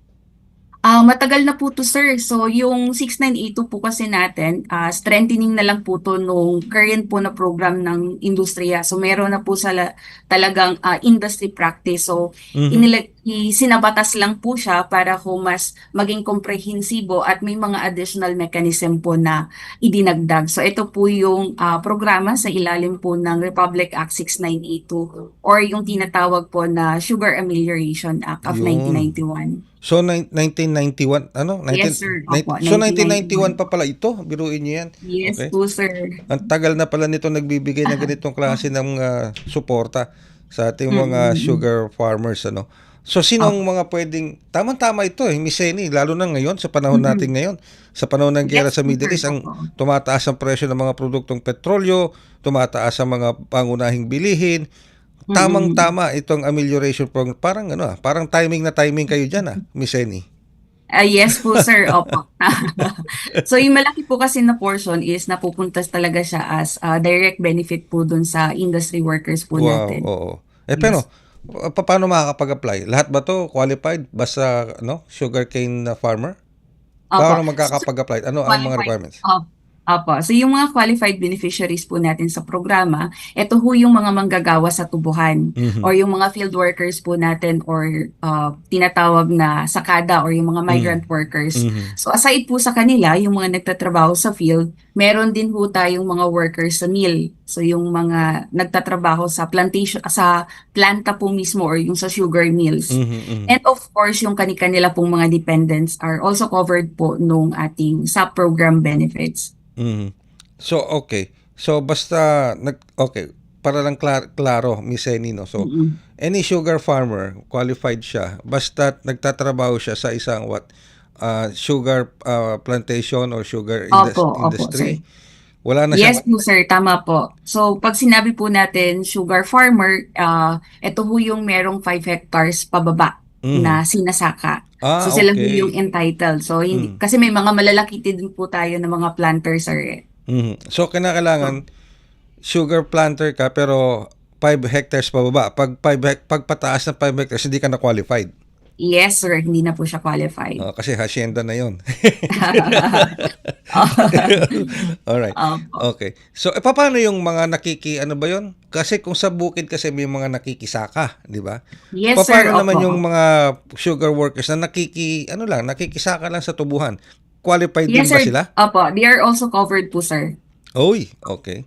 Matagal na po to, sir. So, yung 6982 po kasi natin, strengthening na lang po to nung current po na program ng industriya. So, meron na po sa talagang industry practice. So, Mhm. sinabatas lang po siya para ho mas maging komprehensibo at may mga additional mechanism po na idinagdag. So, ito po yung programa sa ilalim po ng Republic Act 6982 or yung tinatawag po na Sugar Amelioration Act of Yun. 1991. So 1991 ano? Yes, sir. Opo, So 1991 1991. pa pala ito, biruin niyo 'yan. Yes Okay. po, sir. Ang tagal na pala nito nagbibigay ng ganitong klase ng suporta sa ating mga Mm. sugar farmers ano. So sino ang Opo. mga pwedeng tamang-tama ito Miss Eni, lalo na ngayon sa panahon Mm. natin ngayon. Sa panahon ng giyera Yes sa po, Middle sir. East, ang Opo. tumataas ang presyo ng mga produktong petrolyo, tumataas ang mga pangunahing bilihin. Mm. Tamang-tama itong amelioration program. Parang ano parang timing na timing kayo diyan Miss Eni. Yes po, sir. Opo. So, yung malaki po kasi na portion is napupunta talaga siya as direct benefit po dun sa industry workers po Wow, natin. oo. Pero Yes. paano makakapag-apply? Lahat ba 'to qualified basta sugarcane na farmer? Opo. Paano magkakapag-apply? Ano ang mga Qualified. requirements? Opo. So, yung mga qualified beneficiaries po natin sa programa, ito ho yung mga manggagawa sa tubuhan Mhm. or yung mga field workers po natin or tinatawag na sakada or yung mga Mhm. migrant workers. Mhm. So, aside po sa kanila, yung mga nagtatrabaho sa field, meron din po tayong mga workers sa mill. So, yung mga nagtatrabaho sa plantation, sa planta po mismo or yung sa sugar mills. Mhm. Mhm. And of course, yung kani-kanila pong mga dependents are also covered po nung ating sub-program benefits. Mhm. So okay. So basta okay, para lang klaro Miss Eni no. So Mm. any sugar farmer qualified siya basta nagtatrabaho siya sa isang sugar plantation or sugar Opo, sir. industry. Wala na Yes siyang po, sir. Tama po. So, pag sinabi po natin sugar farmer, ito po yung merong 5 hectares pababa mhm. na sinasaka. So, sila po yung Okay. entitled. So, hindi, Mm. kasi may mga malalaki din po tayo ng mga planters, sir. Mhm. So So, kinakailangan sugar planter ka pero 5 hectares pababa. Pag pataas ng 5 hectares hindi ka na qualified. yes, sir. Hindi na po siya qualified. Kasi hacienda na 'yon. Alright. Opo. Okay. So papaano yung mga ano ba 'yon? Kasi kung sa bukid kasi may mga nakikisaka, 'di ba? Yes, sir. Papaano naman yung Opo. mga sugar workers na nakikisaka lang sa tubuhan? Qualified din Yes, ba sir. sila? Opo. They are also covered po, sir. Oy, okay.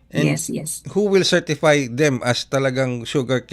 And Yes, yes. who will certify them as talagang sugar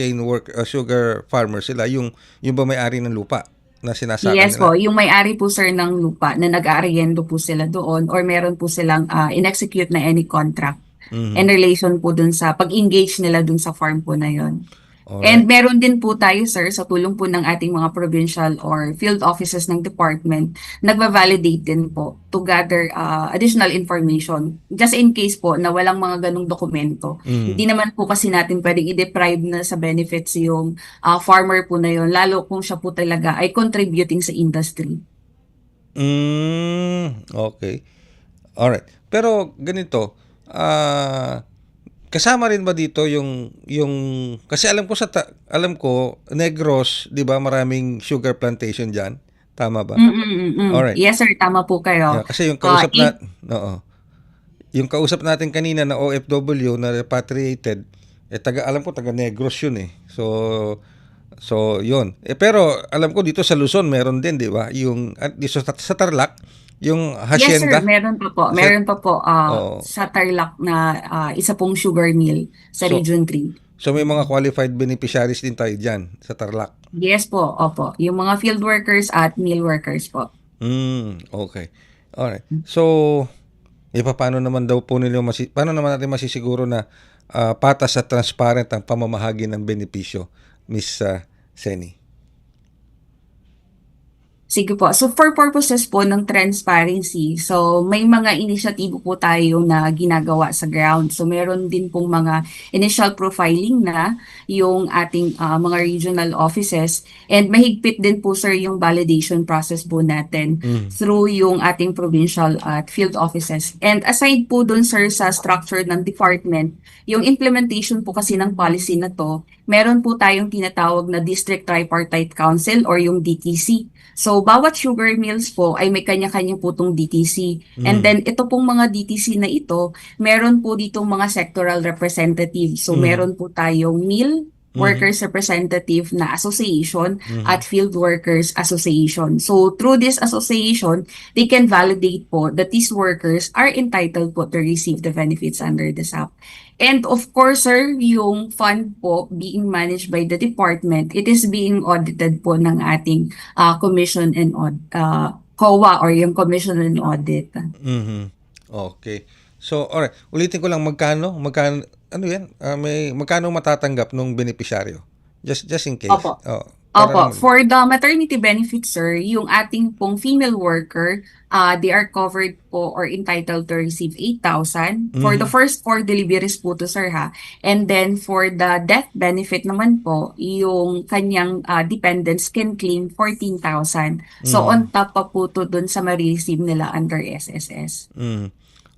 farmer sila? Yung ba may-ari ng lupa na sinasaka Yes po, nila? yung may-ari po, sir, ng lupa na nag-aariendo po sila doon or meron po silang in-execute na any contract in Mhm. relation po dun sa pag-engage nila dun sa farm po na yon. And Alright. meron din po tayo, sir, sa tulong po ng ating mga provincial or field offices ng department, nagva-validate din po to gather additional information. Just in case po na walang mga ganong dokumento. Mhm. Hindi naman po kasi natin pwedeng i-deprive na sa benefits yung farmer po na yon, lalo kung siya po talaga ay contributing sa industry. Okay. Alright. Pero ganito, kasama rin ba dito yung kasi alam ko Negros, 'di ba, maraming sugar plantation diyan, tama ba? Alright. Yes, sir, tama po kayo. Yeah, kasi yung Ah, kausap na oo. Yung kausap natin kanina na OFW na repatriated, alam ko taga Negros yun So yun. Pero alam ko dito sa Luzon meron din, 'di ba? Yung at dito sa Tarlac, Yung Yes, sir. hacienda? Meron pa po. Sa, Meron pa po oo. sa Tarlac na isa pong sugar mill sa So, Region 3. so may mga qualified beneficiaries din tayo dyan sa Tarlac. Yes po, opo. Yung mga field workers at mill workers po. Okay. Alright. So, paano naman daw po nila paano naman natin masisiguro na patas at transparent ang pamamahagi ng benepisyo, Miss Seni? Sige po. So for purposes po ng transparency, so may mga inisyatibo po tayo na ginagawa sa ground. So meron din pong mga initial profiling na yung ating mga regional offices, and mahigpit din po sir yung validation process po natin through yung ating provincial at field offices. And aside po dun sir sa structure ng department, yung implementation po kasi ng policy na to, meron po tayong tinatawag na District Tripartite Council or yung DTC. So, bawat sugar mills po ay may kanya-kanya po itong DTC. And then, ito pong mga DTC na ito, meron po ditong mga sectoral representatives. So, meron po tayong mill workers representative na association at field workers association. So, through this association, they can validate po that these workers are entitled po to receive the benefits under the SAP. And of course, sir, yung fund po being managed by the department, it is being audited po ng ating commission and COA or yung commission and audit. Okay. So, alright. Ulitin ko lang magkano ano yan? Magkano matatanggap ng beneficiaryo? Just in case. Opo. Opo, for the maternity benefits, sir, yung ating pong female worker, they are covered po or entitled to receive 8,000 for the first 4 deliveries po to, sir, ha. And then for the death benefit naman po, yung kanyang dependents can claim 14,000. So on top pa po to dun sa ma-receive nila under SSS.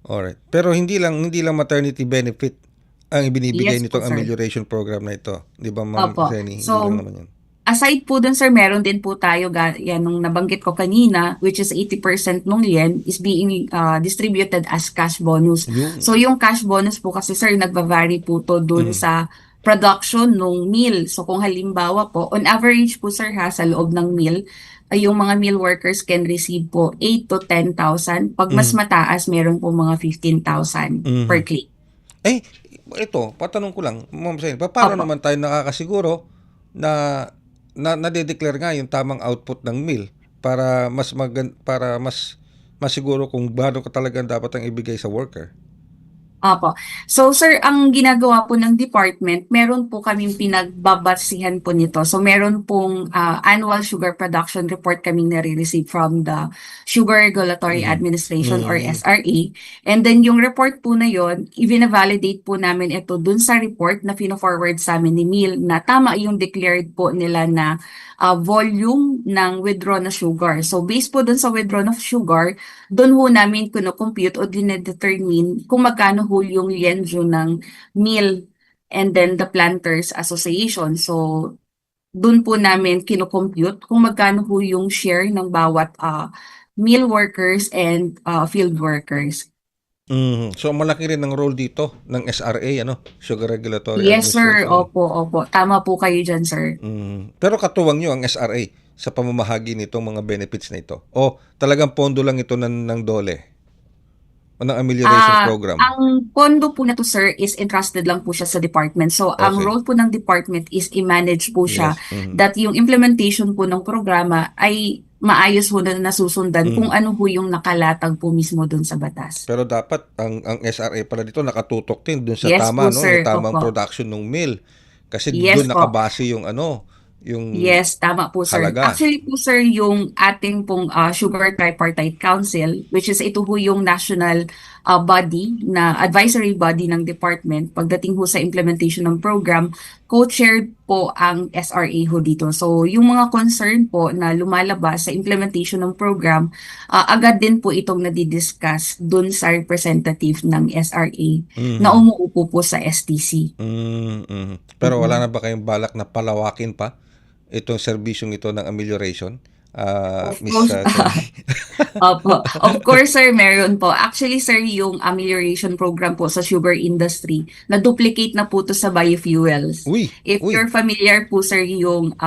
Alright. Pero hindi lang maternity benefit ang ibinibigay Yes po, nitong sir. amelioration program na ito. 'Di ba, Ma'am Opo. Seni? Hindi So, lang naman 'yan. aside po dun, sir, meron din po tayo, yan nung nabanggit ko kanina, which is 80% nung yen is being distributed as cash bonus. So yung cash bonus po kasi, sir, nagva-vary po to dun sa production nung meal. So kung halimbawa po, on average po, sir, ha, sa loob ng meal, ay yung mga meal workers can receive po 8 to 10,000. Pag mas mataas, meron po mga 15,000 per click. Ito, patanong ko lang, Ma'am Seni, paano Opo. naman tayo nakakasiguro na nade-declare nga yung tamang output ng meal para mas masiguro kung gaano ka talagang dapat ang ibigay sa worker? Opo. So sir, ang ginagawa po ng department, meron po kaming pinagbabasihan po nito. So meron pong annual sugar production report kaming nare-receive from the Sugar Regulatory Administration or SRA. And then yung report po na yon, i-validate po namin ito dun sa report na fino-forward sa amin ni Mill na tama yung declared po nila na volume ng withdraw na sugar. So based po dun sa withdraw na sugar, dun ho namin kino-compute o dinedetermine kung magkano ho yung lienzo ng mill and then the planters association. So dun po namin kino-compute kung magkano ho yung share ng bawat mill workers and field workers. So malaki rin ang role dito ng SRA, Sugar Regulatory Yes, sir. Administration. Opo. Tama po kayo dyan, sir. Pero katuwang nyo ang SRA sa pamamahagi nitong mga benefits na ito? O talagang pondo lang ito ng DOLE? O ng amelioration program? Ang pondo po na to, sir, is entrusted lang po siya sa department. So, ang Okay. role po ng department is i-manage po siya Yes. that yung implementation po ng programa ay maayos ho na nasusundan kung ano po yung nakalatag po mismo dun sa batas. Pero dapat ang SRA pala dito nakatutok din dun sa Yes tama, po, sir. yung tamang Opo. production ng meal. Kasi Yes doon po. nakabase yung yung Yes, tama po, sir. halaga. Actually po, sir, yung ating pong Sugar Tripartite Council, which is ito ho yung national body, na advisory body ng department, pagdating ho sa implementation ng program, co-chaired po ang SRA ho dito. So, yung mga concern po na lumalabas sa implementation ng program, agad din po itong nadidiscuss dun sa representative ng SRA na umuupo po sa STC. Pero wala na ba kayong balak na palawakin pa itong serbisyong ito ng amelioration? Of Miss course. Seni? Opo. Of course, sir, meron po. Actually, sir, yung amelioration program po sa sugar industry, na-duplicate na po to sa biofuels. Uy, If you're familiar po, sir, yung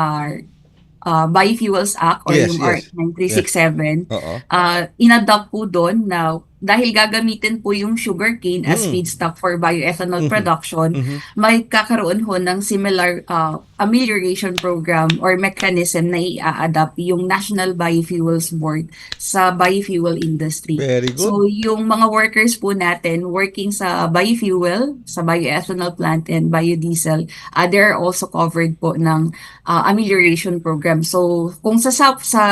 Biofuels Act or Yes, yung yes. RA 9367, Oo. inadopt po doon na dahil gagamitin po yung sugarcane as Mm. feedstock for bioethanol Mhm. production, Mhm. may kakaroon ho ng similar amelioration program or mechanism na i-adapt yung National Biofuels Board sa biofuel industry. Very good. So yung mga workers po natin working sa biofuel, sa bioethanol plant and biodiesel, they're also covered po ng amelioration program. So kung sa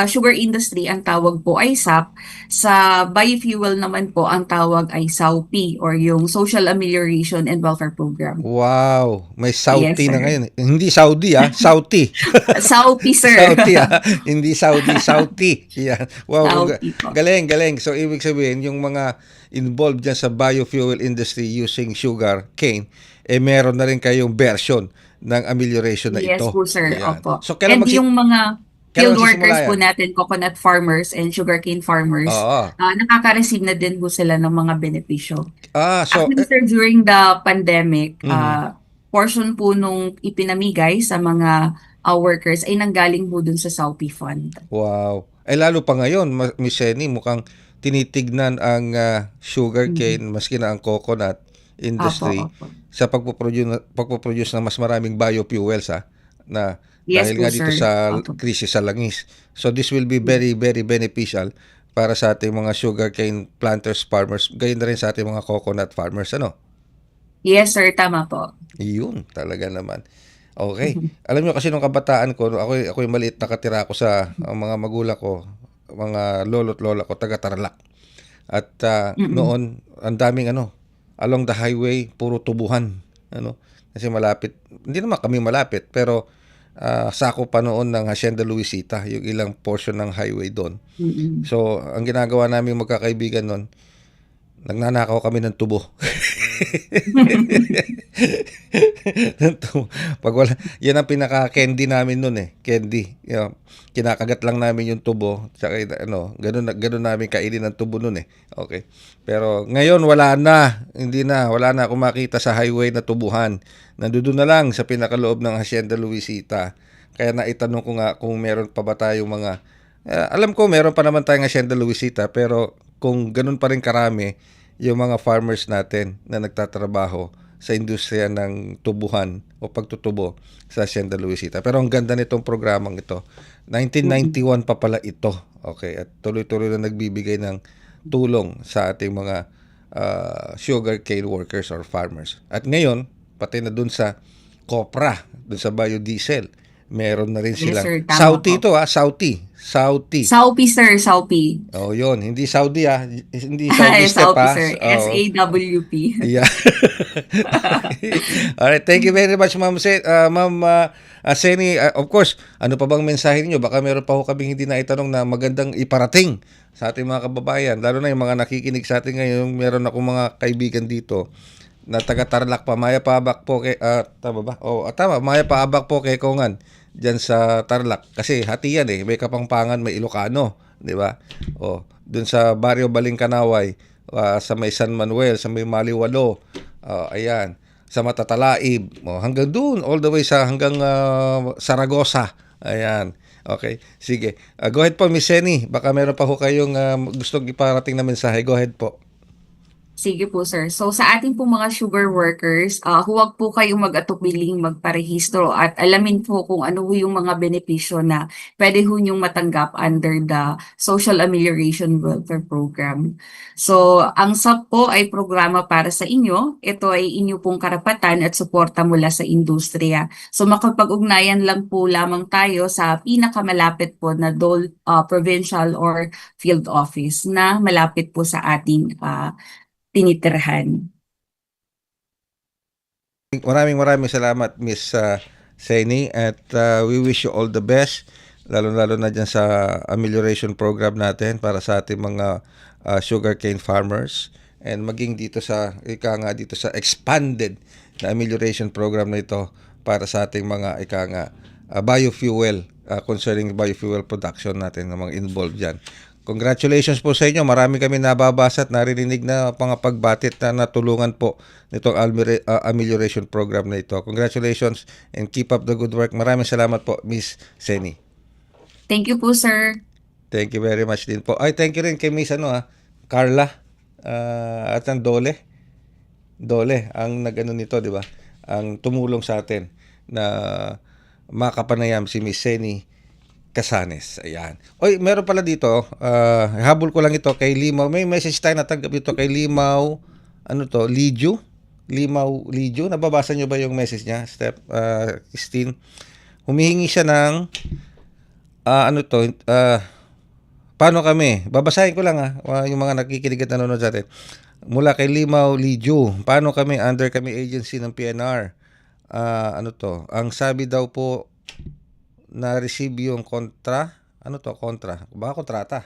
sugar industry ang tawag po ay SAP, sa biofuel naman po ang tawag ay SAUP or yung Social Amelioration and Welfare Program. Wow, may Yes, Saudi na sir. ngayon. Hindi Saudi Saudi. SAUP, sir. Saudi hindi Saudi, Saudi. Yan. Wow, Saudi po. galing, galing. So ibig sabihin yung mga involved dyan sa biofuel industry using sugar cane, meron na rin kayong version ng amelioration na Yes ito. po, sir. Ayan. Opo. So kailan And yung mga kailan field magsisimula workers po yan? natin, coconut farmers and sugarcane farmers, Oo. nakaka-receive na din po sila ng mga benepisyo. So Actually, sir, during the pandemic, Mhm. portion po nung ipinamigay sa mga workers ay nanggaling po dun sa SAUP Fund. wow. Lalo pa ngayon, Miss Jenny, mukhang tinitignan ang sugar cane, maski na ang coconut industry Opo, opo. sa pagpoproduce ng mas maraming biofuels na Yes dahil po, nga dito sir. sa Opo. krisis sa langis. So this will be very, very beneficial para sa ating mga sugarcane planters, farmers, gayon na rin sa ating mga coconut farmers, ano? Yes, sir. Tama po. Yun, talaga naman. Okay. Alam nyo kasi nung kabataan ko, ako yung maliit nakatira ako sa ang mga magulang ko, mga lolo't lola ko, taga Tarlac. At noon, ang daming along the highway, puro tubuhan. Kasi malapit, hindi naman kami malapit, pero sako pa noon ng Hacienda Luisita, yung ilang portion ng highway doon. Mm-mm. So, ang ginagawa namin magkakaibigan noon, nagnanakaw kami ng tubo. Pag wala, yan ang pinaka-candy namin noon candy. Kinakagat lang namin yung tubo, tsaka ganun namin kainin ang tubo noon Okay. Pero ngayon wala na, wala na akong makita sa highway na tubuhan. Nandoon na lang sa pinakaloob ng Hacienda Luisita. Kaya naitanong ko nga kung meron pa ba tayong mga alam ko meron pa naman tayong Hacienda Luisita, pero kung ganun pa rin karami yung mga farmers natin na nagtatrabaho sa industriya ng tubuhan o pagtutubo sa Hacienda Luisita. Pero ang ganda nitong programang ito. 1991 pa pala ito. Okay, at tuloy-tuloy na nagbibigay ng tulong sa ating mga sugarcane workers or farmers. At ngayon, pati na dun sa Copra, dun sa biodiesel, meron na rin Yes, silang sir. Tama Saudi po. ito Saudi. SAUP, sir. SAUP. Oh, yun. Hindi Saudi hindi Ay, Saudi step SAUP, sir. Oh. SAWP. Yeah. Alright, thank you very much, Ma'am Seni. Of course, ano pa bang mensahe niyo? Baka meron pa ho kaming hindi na itanong na magandang iparating sa ating mga kababayan. Lalo na yung mga nakikinig sa atin ngayon. Meron akong mga kaibigan dito na taga Tarlac pa. Maya Paabak po kay tama ba? Tama. Maya Paabak po kay Kongan diyan sa Tarlac. Kasi hati yan May Kapampangan, may Ilocano, di ba? Dun sa Barrio Balingkanaway, sa may San Manuel, sa may Maliwalo, ayan, sa Matatalaib, hanggang dun, all the way hanggang Saragossa. Ayan. Okay, sige. Go ahead po, Miss Seni. Baka meron pa ho kayong gustong iparating na mensahe. Go ahead po. Sige po, sir. So sa ating po mga sugar workers, huwag po kayong mag-atubiling magparehistro at alamin po kung ano po yung mga benepisyo na pwede ho niyong matanggap under the Social Amelioration Welfare Program. So ang SAP po ay programa para sa inyo. Ito ay inyo pong karapatan at suporta mula sa industriya. So makapag-ugnayan lang po lamang tayo sa pinakamalapit po na DOL provincial or field office na malapit po sa ating tinitirhan. Maraming salamat, Miss Seni, at we wish you all the best, lalo-lalo na dyan sa amelioration program natin para sa ating mga sugarcane farmers, and maging dito sa expanded na amelioration program na ito para sa ating mga biofuel, concerning biofuel production natin ng mga involved dyan. Congratulations po sa inyo. Marami kami nababasa at narinig na mga pagbatit na natulungan po nitong amelioration program na ito. Congratulations and keep up the good work. Maraming salamat po, Miss Seni. Thank you po, sir. Thank you very much din po. Ay, thank you rin kay Miss Carla at ang Dole. Dole ang nagano nito, di ba? Ang tumulong sa atin na makapanayam si Miss Seni Casanes. Ayan. Oy, meron pala dito, habol ko lang ito kay Limaw. May message tayo natanggap dito kay Limaw, Lijo? Limaw Lijo. Nababasa nyo ba yung message niya, Christine? Humihingi siya ng, paano kami? Babasahin ko lang yung mga nakikinig at nanonood sa atin. Mula kay Limaw Lijo, paano kami, under kami agency ng PNR? Ang sabi daw po, na-receive yung kontra, kontra, baka kontrata.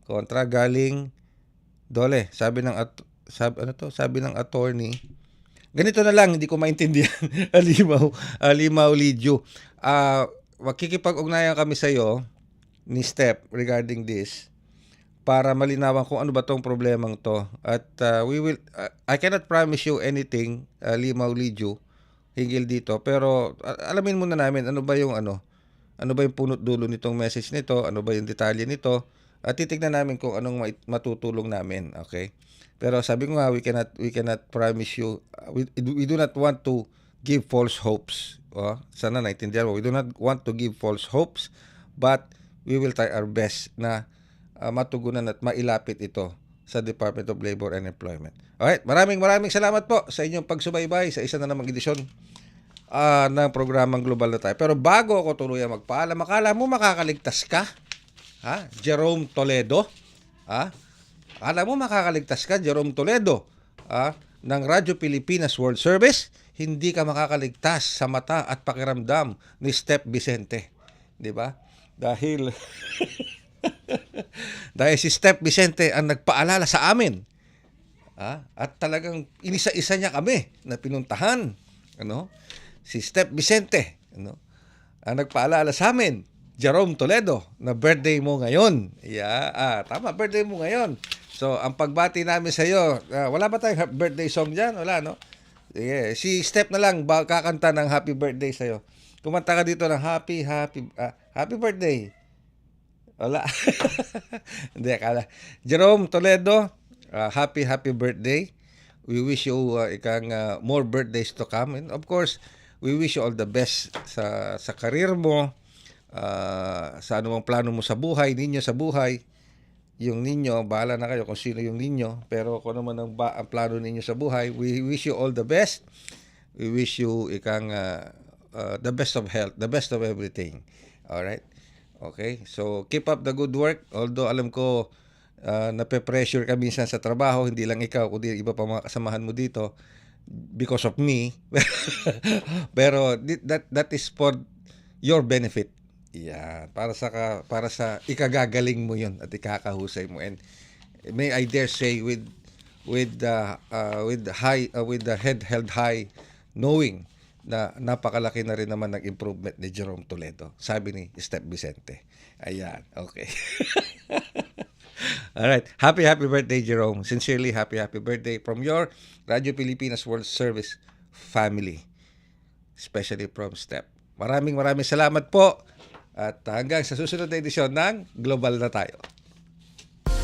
Kontra galing Dole, sabi ng attorney. Ganito na lang, hindi ko maintindihan. Limaw Lijo. Makikipag-ugnayan kami sa iyo ni Step regarding this para malinawan kung ano ba tong problemang to. At I cannot promise you anything, Limaw Lijo, hinggil dito, pero alamin muna namin ano ba yung punot dulo nitong message nito, ano ba yung detalye nito, at titignan namin kung anong matutulong namin, okay? Pero sabi ko nga, we cannot promise you, we do not want to give false hopes. Sana naintindihan mo, we do not want to give false hopes, but we will try our best na matugunan at mailapit ito sa Department of Labor and Employment. Alright, maraming salamat po sa inyong pagsubaybay sa isa na namang edisyon ng programang Global na Tayo. Pero bago ako tuluyan magpaalam, akala mo makakaligtas ka? Jerome Toledo? Akala mo makakaligtas ka, Jerome Toledo? Ng Radyo Pilipinas World Service? Hindi ka makakaligtas sa mata at pakiramdam ni Step Vicente. Di ba? Dahil si Step Vicente ang nagpaalala sa amin. At talagang inisa-isa niya kami na pinuntahan. Si Step Vicente, ang nagpaalala sa amin, Jerome Toledo, na birthday mo ngayon. Tama, birthday mo ngayon. So, ang pagbati namin sa iyo, wala ba tayong birthday song dyan? Wala, no? Sige, si Step na lang kakanta ng happy birthday sa iyo. Kumanta ka dito ng happy birthday. Wala. Hindi, akala. Jerome Toledo, happy birthday. We wish you more birthdays to come. And of course, we wish you all the best sa career mo, sa anumang plano mo sa buhay, ninyo sa buhay. Yung ninyo, bahala na kayo kung sino yung ninyo. Pero kung naman ang plano ninyo sa buhay, we wish you all the best. We wish you the best of health, the best of everything. Alright? Okay? So, keep up the good work. Although alam ko, nape-pressure ka minsan sa trabaho, hindi lang ikaw, kundi iba pa mga kasamahan mo dito because of me. Pero that is for your benefit. Para sa ikagagaling mo 'yon at ikakahusay mo. And may I dare say with the head held high, knowing na napakalaki na rin naman ng improvement ni Jerome Toledo, sabi ni Step Vicente. Ayan, okay. Alright, happy birthday, Jerome. Sincerely, happy birthday from your Radyo Pilipinas World Service family, especially from Step. Maraming salamat po at hanggang sa susunod na edisyon ng Global na Tayo.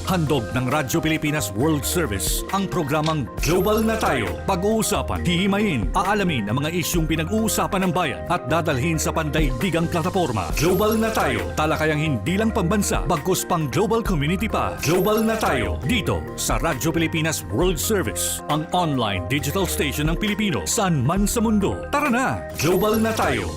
Handog ng Radyo Pilipinas World Service ang programang Global na Tayo. Pag-uusapan, hihimayin, aalamin ang mga isyung pinag-uusapan ng bayan at dadalhin sa pandaigdigang plataforma. Global na Tayo, talakayang hindi lang pambansa, bagkus pang global community pa. Global na Tayo, dito sa Radyo Pilipinas World Service, ang online digital station ng Pilipino saan man sa mundo. Tara na, Global na Tayo.